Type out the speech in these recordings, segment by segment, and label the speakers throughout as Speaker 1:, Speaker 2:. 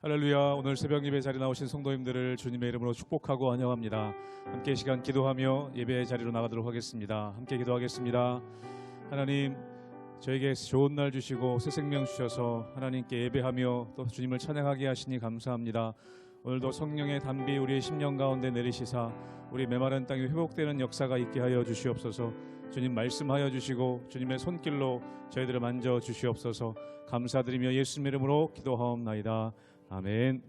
Speaker 1: 할렐루야. 오늘 새벽 예배 자리에 나오신 성도님들을 주님의 이름으로 축복하고 환영합니다. 함께 시간 기도하며 예배의 자리로 나가도록 하겠습니다. 함께 기도하겠습니다. 하나님, 저에게 좋은 날 주시고 새 생명 주셔서 하나님께 예배하며 또 주님을 찬양하게 하시니 감사합니다. 오늘도 성령의 담비 우리의 심령 가운데 내리시사 우리 메마른 땅이 회복되는 역사가 있게 하여 주시옵소서. 주님 말씀하여 주시고 주님의 손길로 저희들을 만져 주시옵소서. 감사드리며 예수님 이름으로 기도하옵나이다. 아멘.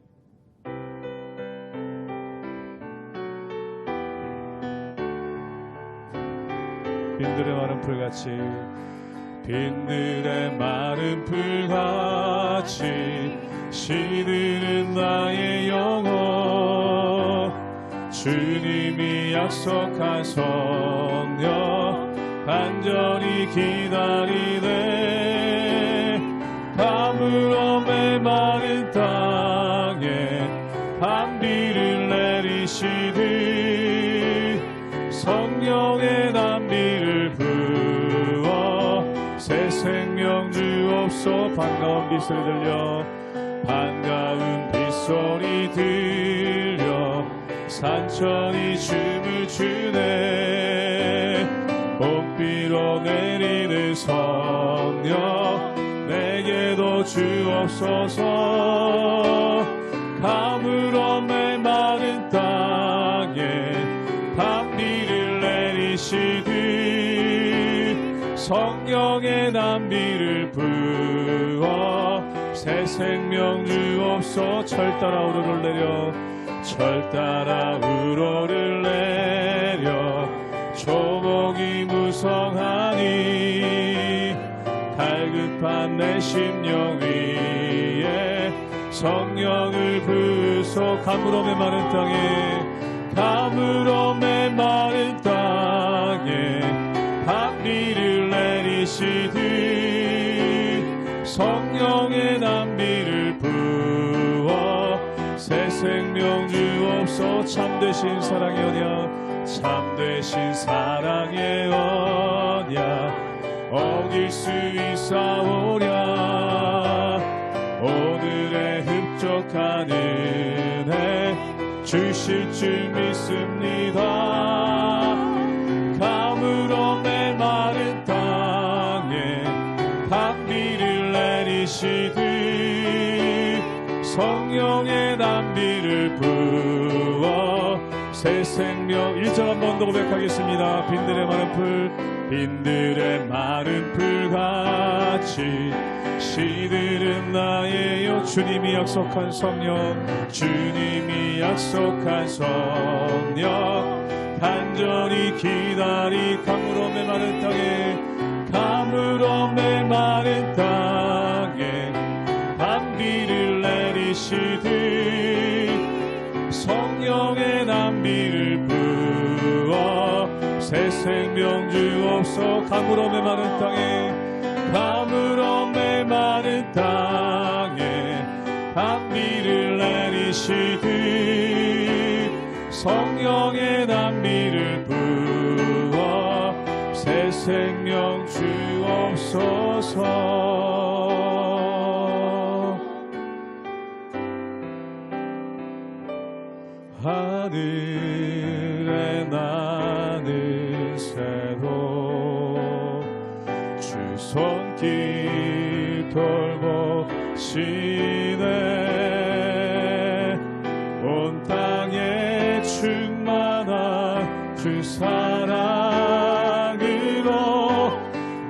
Speaker 1: 빈들의 마른 풀같이 빈들의 마른 풀같이 시드는 나의 영혼 주님이 약속한 성령 간절히 기다리네 가물어 메마른 땅에 단비를 내리시듯 성령의 단비를 부어 새 생명 주옵소. 반가운 빗소리 들려 반가운 빗소리 들려 산천이 춤을 추네 봄비로 내리는 성령 내게도 주옵소서. 가물어 메마른 땅에 단비를 내리시듯 성령의 단비를 부어 새 생명 주옵소. 철 따라 우러를 내려 철 따라 우러를 내려 조목이 무성하니 갈급한 내 심령 위에 성령을 부소. 가물어 메마른 땅에 가물어 메마른 땅에 단비를 내리시듯 성령의 단비를 부어 새 생명 주옵소. 참되신 사랑의 언약 참되신 사랑의 언약 어길 수 있사오랴. 오늘의 흡족한 은혜 주실 줄 믿습니다. 가물어 메마른 땅에 단비를 내리시듯 성령의 단비를 부어 새 생명. 1절 한 번 더 고백하겠습니다. 빈들의 마른 풀 빈들의 마른 풀같이 시들은 나의요. 주님이 약속한 성령 주님이 약속한 성령 간절히 기다리 가물어 메마른 땅에 가물어 메마른 땅에 단비를 내리시듯 성령의 단비를 부어 새 생명 주옵소. 가물어 메마른 땅에 가물어 메마른 땅에 단비를 내리시듯 성령의 단비를 부어 새 생명 주옵소서. 하늘에 나는 새로 주 손길 돌보시네 온 땅에 충만한 주 사랑으로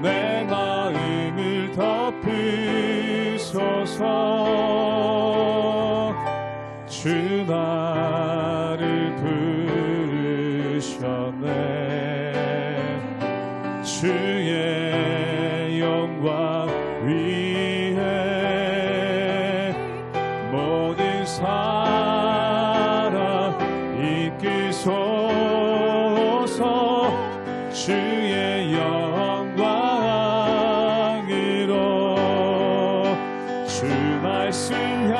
Speaker 1: 내 마음을 덮으소서. 주 나를 부르셨네 주의 영광 위에 모든 사랑 이끄소서. 주의 영광으로 주 말씀 향하여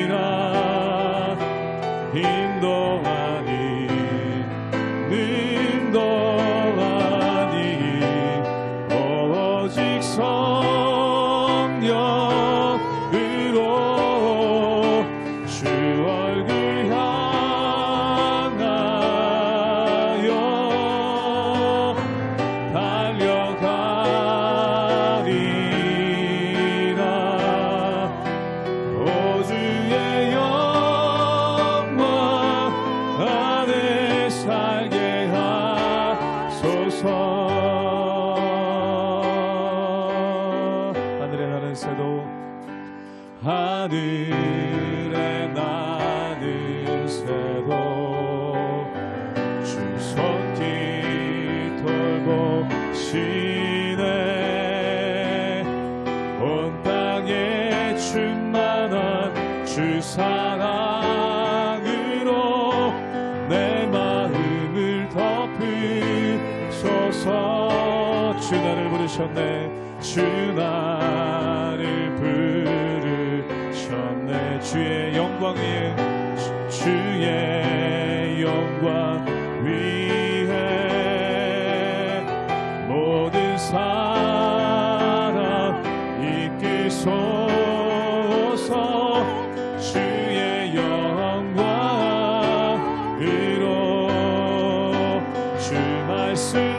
Speaker 1: 달려가리라. 인도하니 늘 새도 하늘에 나는 새도 주 손길 돌보시네. 온 땅에 충만한 주 사랑으로 내 마음을 덮으소서. 주 나를 부르셨네. 주 나를 부르셨네. 주의 영광 위에 주의 영광 위에 모든 사람 이끄소서. 주의 영광으로 주 말씀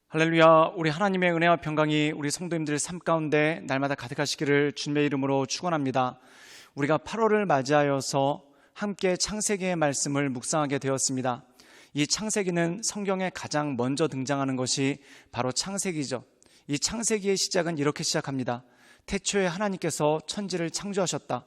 Speaker 2: 할렐루야. 우리 하나님의 은혜와 평강이 우리 성도님들 삶 가운데 날마다 가득하시기를 주님의 이름으로 축원합니다. 우리가 8월을 맞이하여서 함께 창세기의 말씀을 묵상하게 되었습니다. 이 창세기는 성경에 가장 먼저 등장하는 것이 바로 창세기죠. 이 창세기의 시작은 이렇게 시작합니다. 태초에 하나님께서 천지를 창조하셨다.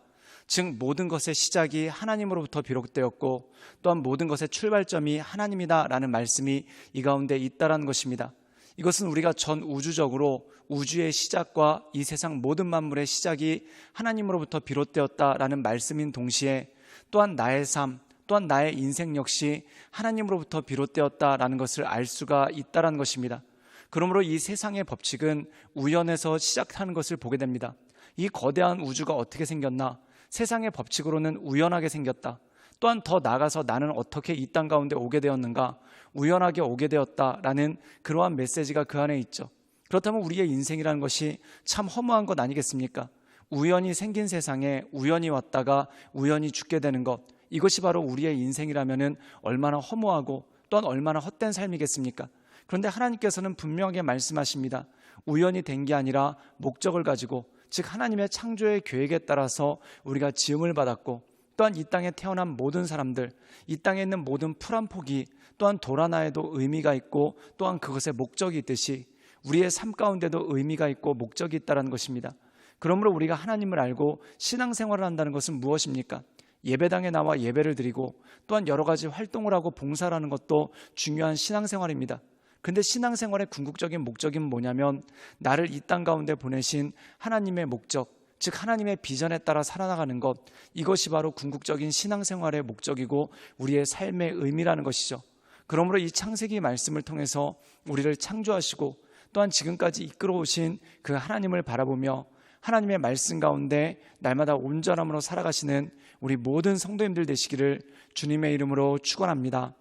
Speaker 2: 즉 모든 것의 시작이 하나님으로부터 비롯되었고 또한 모든 것의 출발점이 하나님이다라는 말씀이 이 가운데 있다라는 것입니다. 이것은 우리가 전 우주적으로 우주의 시작과 이 세상 모든 만물의 시작이 하나님으로부터 비롯되었다라는 말씀인 동시에 또한 나의 삶, 또한 나의 인생 역시 하나님으로부터 비롯되었다라는 것을 알 수가 있다라는 것입니다. 그러므로 이 세상의 법칙은 우연에서 시작하는 것을 보게 됩니다. 이 거대한 우주가 어떻게 생겼나? 세상의 법칙으로는 우연하게 생겼다. 또한 더 나아가서 나는 어떻게 이 땅 가운데 오게 되었는가? 우연하게 오게 되었다라는 그러한 메시지가 그 안에 있죠. 그렇다면 우리의 인생이라는 것이 참 허무한 것 아니겠습니까? 우연히 생긴 세상에 우연히 왔다가 우연히 죽게 되는 것, 이것이 바로 우리의 인생이라면 얼마나 허무하고 또한 얼마나 헛된 삶이겠습니까? 그런데 하나님께서는 분명하게 말씀하십니다. 우연히 된 게 아니라 목적을 가지고, 즉 하나님의 창조의 계획에 따라서 우리가 지음을 받았고 또한 이 땅에 태어난 모든 사람들, 이 땅에 있는 모든 풀 한 폭이 또한 돌 하나에도 의미가 있고 또한 그것에 목적이 있듯이 우리의 삶 가운데도 의미가 있고 목적이 있다는 것입니다. 그러므로 우리가 하나님을 알고 신앙생활을 한다는 것은 무엇입니까? 예배당에 나와 예배를 드리고 또한 여러 가지 활동을 하고 봉사를 하는 것도 중요한 신앙생활입니다. 근데 신앙생활의 궁극적인 목적은 뭐냐면 나를 이 땅 가운데 보내신 하나님의 목적, 즉 하나님의 비전에 따라 살아나가는 것, 이것이 바로 궁극적인 신앙생활의 목적이고 우리의 삶의 의미라는 것이죠. 그러므로 이 창세기 말씀을 통해서 우리를 창조하시고 또한 지금까지 이끌어오신 그 하나님을 바라보며 하나님의 말씀 가운데 날마다 온전함으로 살아가시는 우리 모든 성도님들 되시기를 주님의 이름으로 축원합니다.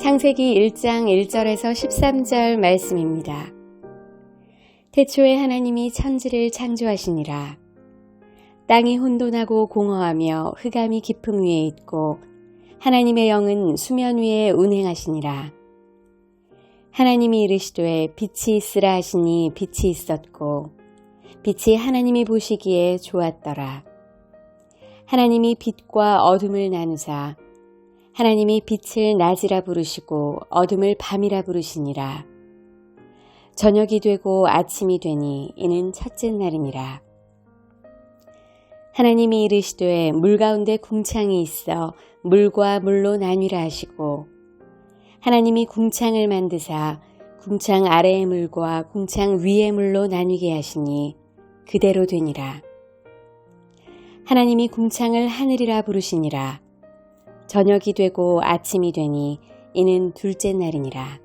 Speaker 3: 창세기 1장 1절에서 13절 말씀입니다. 태초에 하나님이 천지를 창조하시니라. 땅이 혼돈하고 공허하며 흑암이 깊음 위에 있고 하나님의 영은 수면 위에 운행하시니라. 하나님이 이르시되 빛이 있으라 하시니 빛이 있었고 빛이 하나님이 보시기에 좋았더라. 하나님이 빛과 어둠을 나누사 하나님이 빛을 낮이라 부르시고 어둠을 밤이라 부르시니라. 저녁이 되고 아침이 되니 이는 첫째 날이니라. 하나님이 이르시되 물 가운데 궁창이 있어 물과 물로 나뉘라 하시고 하나님이 궁창을 만드사 궁창 아래의 물과 궁창 위의 물로 나뉘게 하시니 그대로 되니라. 하나님이 궁창을 하늘이라 부르시니라. 저녁이 되고 아침이 되니 이는 둘째 날이니라.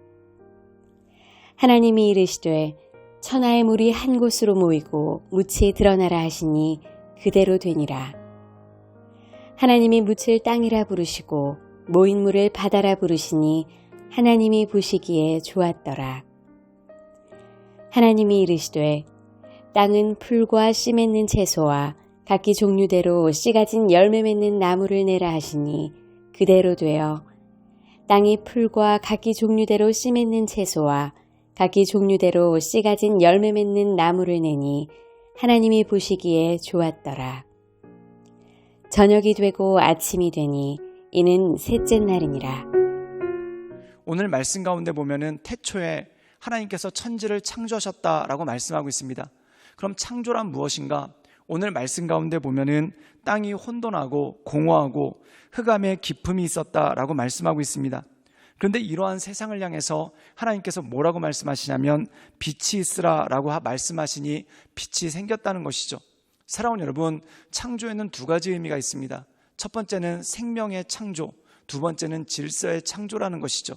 Speaker 3: 하나님이 이르시되 천하의 물이 한 곳으로 모이고 묻이 드러나라 하시니 그대로 되니라. 하나님이 묻을 땅이라 부르시고 모인 물을 바다라 부르시니 하나님이 보시기에 좋았더라. 하나님이 이르시되 땅은 풀과 씨 맺는 채소와 각기 종류대로 씨 가진 열매 맺는 나무를 내라 하시니 그대로 되어 땅이 풀과 각기 종류대로 씨 맺는 채소와 각기 종류대로 씨 가진 열매 맺는 나무를 내니 하나님이 보시기에 좋았더라. 저녁이 되고 아침이 되니 이는 셋째 날이니라.
Speaker 2: 오늘 말씀 가운데 보면은 태초에 하나님께서 천지를 창조하셨다라고 말씀하고 있습니다. 그럼 창조란 무엇인가? 오늘 말씀 가운데 보면은 땅이 혼돈하고 공허하고 흑암의 깊음이 있었다라고 말씀하고 있습니다. 그런데 이러한 세상을 향해서 하나님께서 뭐라고 말씀하시냐면 빛이 있으라라고 말씀하시니 빛이 생겼다는 것이죠. 사랑하는 여러분, 창조에는 두 가지 의미가 있습니다. 첫 번째는 생명의 창조, 두 번째는 질서의 창조라는 것이죠.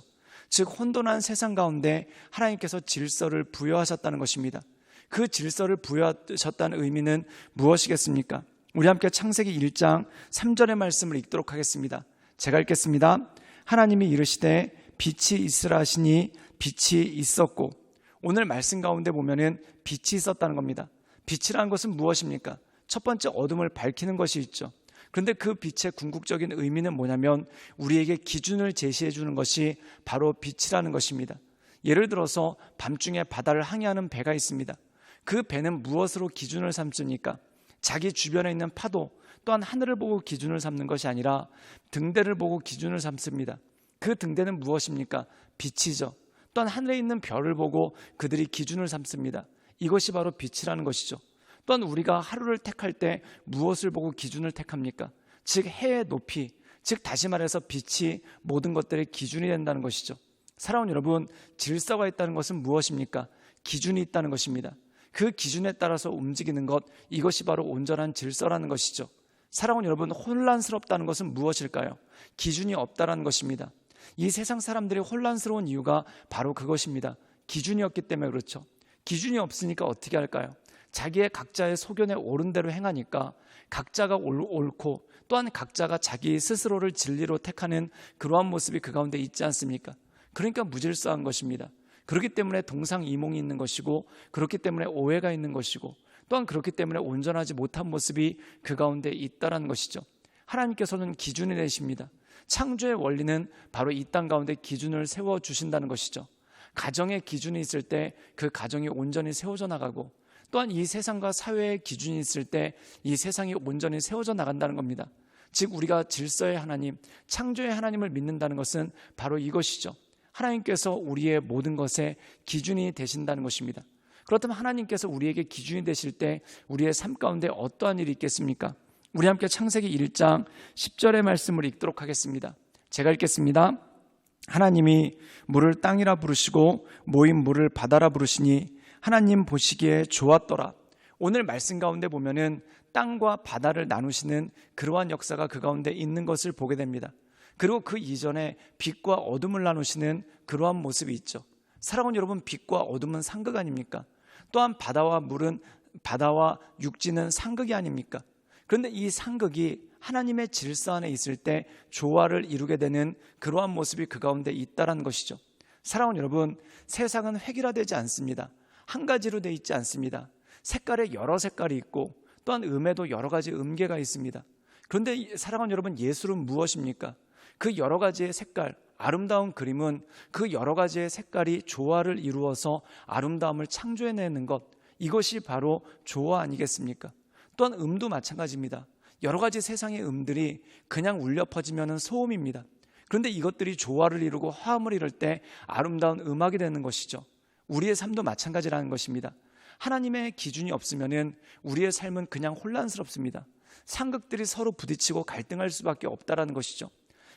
Speaker 2: 즉 혼돈한 세상 가운데 하나님께서 질서를 부여하셨다는 것입니다. 그 질서를 부여하셨다는 의미는 무엇이겠습니까? 우리 함께 창세기 1장 3절의 말씀을 읽도록 하겠습니다. 제가 읽겠습니다. 하나님이 이르시되 빛이 있으라 하시니 빛이 있었고, 오늘 말씀 가운데 보면은 빛이 있었다는 겁니다. 빛이라는 것은 무엇입니까? 첫 번째 어둠을 밝히는 것이 있죠. 그런데 그 빛의 궁극적인 의미는 뭐냐면 우리에게 기준을 제시해 주는 것이 바로 빛이라는 것입니다. 예를 들어서 밤중에 바다를 항해하는 배가 있습니다. 그 배는 무엇으로 기준을 삼습니까? 자기 주변에 있는 파도 또한 하늘을 보고 기준을 삼는 것이 아니라 등대를 보고 기준을 삼습니다. 그 등대는 무엇입니까? 빛이죠. 또한 하늘에 있는 별을 보고 그들이 기준을 삼습니다. 이것이 바로 빛이라는 것이죠. 또한 우리가 하루를 택할 때 무엇을 보고 기준을 택합니까? 즉 해의 높이, 즉 다시 말해서 빛이 모든 것들의 기준이 된다는 것이죠. 사랑하는 여러분, 질서가 있다는 것은 무엇입니까? 기준이 있다는 것입니다. 그 기준에 따라서 움직이는 것, 이것이 바로 온전한 질서라는 것이죠. 사랑하는 여러분, 혼란스럽다는 것은 무엇일까요? 기준이 없다는 것입니다. 이 세상 사람들이 혼란스러운 이유가 바로 그것입니다. 기준이 없기 때문에 그렇죠. 기준이 없으니까 어떻게 할까요? 자기의 각자의 소견에 옳은 대로 행하니까 각자가 옳고 또한 각자가 자기 스스로를 진리로 택하는 그러한 모습이 그 가운데 있지 않습니까? 그러니까 무질서한 것입니다. 그렇기 때문에 동상이몽이 있는 것이고, 그렇기 때문에 오해가 있는 것이고, 또한 그렇기 때문에 온전하지 못한 모습이 그 가운데 있다는 것이죠. 하나님께서는 기준이 되십니다. 창조의 원리는 바로 이 땅 가운데 기준을 세워주신다는 것이죠. 가정의 기준이 있을 때 그 가정이 온전히 세워져 나가고, 또한 이 세상과 사회의 기준이 있을 때 이 세상이 온전히 세워져 나간다는 겁니다. 즉 우리가 질서의 하나님, 창조의 하나님을 믿는다는 것은 바로 이것이죠. 하나님께서 우리의 모든 것에 기준이 되신다는 것입니다. 그렇다면 하나님께서 우리에게 기준이 되실 때 우리의 삶 가운데 어떠한 일이 있겠습니까? 우리 함께 창세기 1장 10절의 말씀을 읽도록 하겠습니다. 제가 읽겠습니다. 하나님이 물을 땅이라 부르시고 모인 물을 바다라 부르시니 하나님 보시기에 좋았더라. 오늘 말씀 가운데 보면은 땅과 바다를 나누시는 그러한 역사가 그 가운데 있는 것을 보게 됩니다. 그리고 그 이전에 빛과 어둠을 나누시는 그러한 모습이 있죠. 사랑하는 여러분, 빛과 어둠은 상극 아닙니까? 또한 바다와 육지는 상극이 아닙니까? 그런데 이 상극이 하나님의 질서 안에 있을 때 조화를 이루게 되는 그러한 모습이 그 가운데 있다는 것이죠. 사랑하는 여러분, 세상은 획일화되지 않습니다. 한 가지로 되어 있지 않습니다. 색깔에 여러 색깔이 있고 또한 음에도 여러 가지 음계가 있습니다. 그런데 사랑하는 여러분, 예술은 무엇입니까? 그 여러 가지의 색깔, 아름다운 그림은 그 여러 가지의 색깔이 조화를 이루어서 아름다움을 창조해내는 것, 이것이 바로 조화 아니겠습니까? 또한 음도 마찬가지입니다. 여러 가지 세상의 음들이 그냥 울려 퍼지면 소음입니다. 그런데 이것들이 조화를 이루고 화음을 이룰 때 아름다운 음악이 되는 것이죠. 우리의 삶도 마찬가지라는 것입니다. 하나님의 기준이 없으면 우리의 삶은 그냥 혼란스럽습니다. 상극들이 서로 부딪히고 갈등할 수밖에 없다는 것이죠.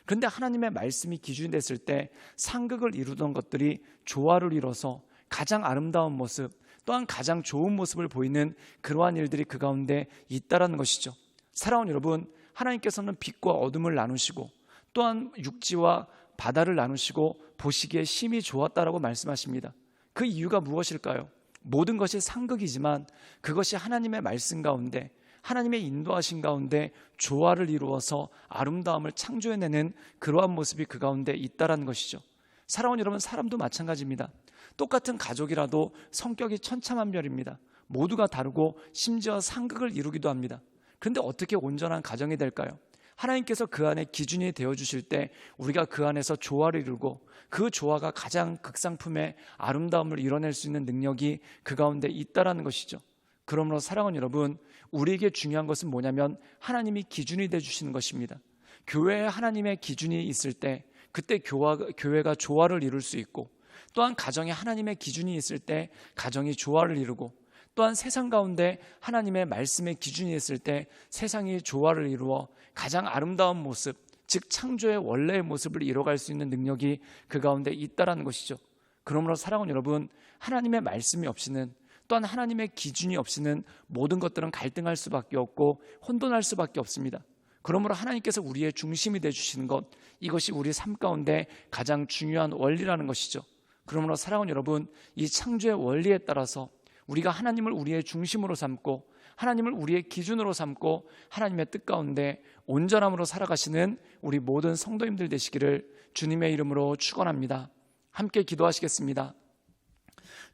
Speaker 2: 그런데 하나님의 말씀이 기준이 됐을 때 상극을 이루던 것들이 조화를 이뤄서 가장 아름다운 모습, 또한 가장 좋은 모습을 보이는 그러한 일들이 그 가운데 있다라는 것이죠. 사랑하는 여러분, 하나님께서는 빛과 어둠을 나누시고 또한 육지와 바다를 나누시고 보시기에 심히 좋았다라고 말씀하십니다. 그 이유가 무엇일까요? 모든 것이 상극이지만 그것이 하나님의 말씀 가운데, 하나님의 인도하신 가운데 조화를 이루어서 아름다움을 창조해내는 그러한 모습이 그 가운데 있다라는 것이죠. 사랑하는 여러분, 사람도 마찬가지입니다. 똑같은 가족이라도 성격이 천차만별입니다. 모두가 다르고 심지어 상극을 이루기도 합니다. 그런데 어떻게 온전한 가정이 될까요? 하나님께서 그 안에 기준이 되어주실 때 우리가 그 안에서 조화를 이루고 그 조화가 가장 극상품의 아름다움을 이뤄낼 수 있는 능력이 그 가운데 있다라는 것이죠. 그러므로 사랑하는 여러분, 우리에게 중요한 것은 뭐냐면 하나님이 기준이 되어주시는 것입니다. 교회에 하나님의 기준이 있을 때 그때 교회가 조화를 이룰 수 있고, 또한 가정에 하나님의 기준이 있을 때 가정이 조화를 이루고, 또한 세상 가운데 하나님의 말씀의 기준이 있을 때 세상이 조화를 이루어 가장 아름다운 모습, 즉 창조의 원래의 모습을 이뤄갈 수 있는 능력이 그 가운데 있다라는 것이죠. 그러므로 사랑하는 여러분, 하나님의 말씀이 없이는, 또한 하나님의 기준이 없이는 모든 것들은 갈등할 수밖에 없고 혼돈할 수밖에 없습니다. 그러므로 하나님께서 우리의 중심이 되어주시는 것, 이것이 우리 삶 가운데 가장 중요한 원리라는 것이죠. 그러므로 사랑하는 여러분, 이 창조의 원리에 따라서 우리가 하나님을 우리의 중심으로 삼고 하나님을 우리의 기준으로 삼고 하나님의 뜻 가운데 온전함으로 살아가시는 우리 모든 성도님들 되시기를 주님의 이름으로 축원합니다. 함께 기도하시겠습니다.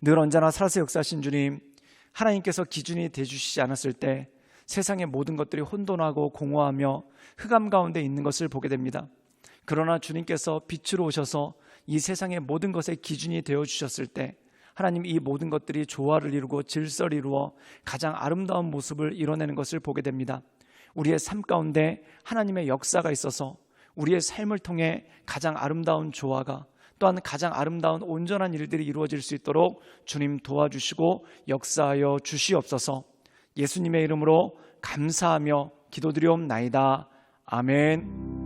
Speaker 2: 늘 언제나 살아서 역사하신 주님, 하나님께서 기준이 되어주시지 않았을 때 세상의 모든 것들이 혼돈하고 공허하며 흑암 가운데 있는 것을 보게 됩니다. 그러나 주님께서 빛으로 오셔서 이 세상의 모든 것의 기준이 되어주셨을 때 하나님, 이 모든 것들이 조화를 이루고 질서를 이루어 가장 아름다운 모습을 이뤄내는 것을 보게 됩니다. 우리의 삶 가운데 하나님의 역사가 있어서 우리의 삶을 통해 가장 아름다운 조화가, 또한 가장 아름다운 온전한 일들이 이루어질 수 있도록 주님 도와주시고 역사하여 주시옵소서. 예수님의 이름으로 감사하며 기도드리옵나이다. 아멘.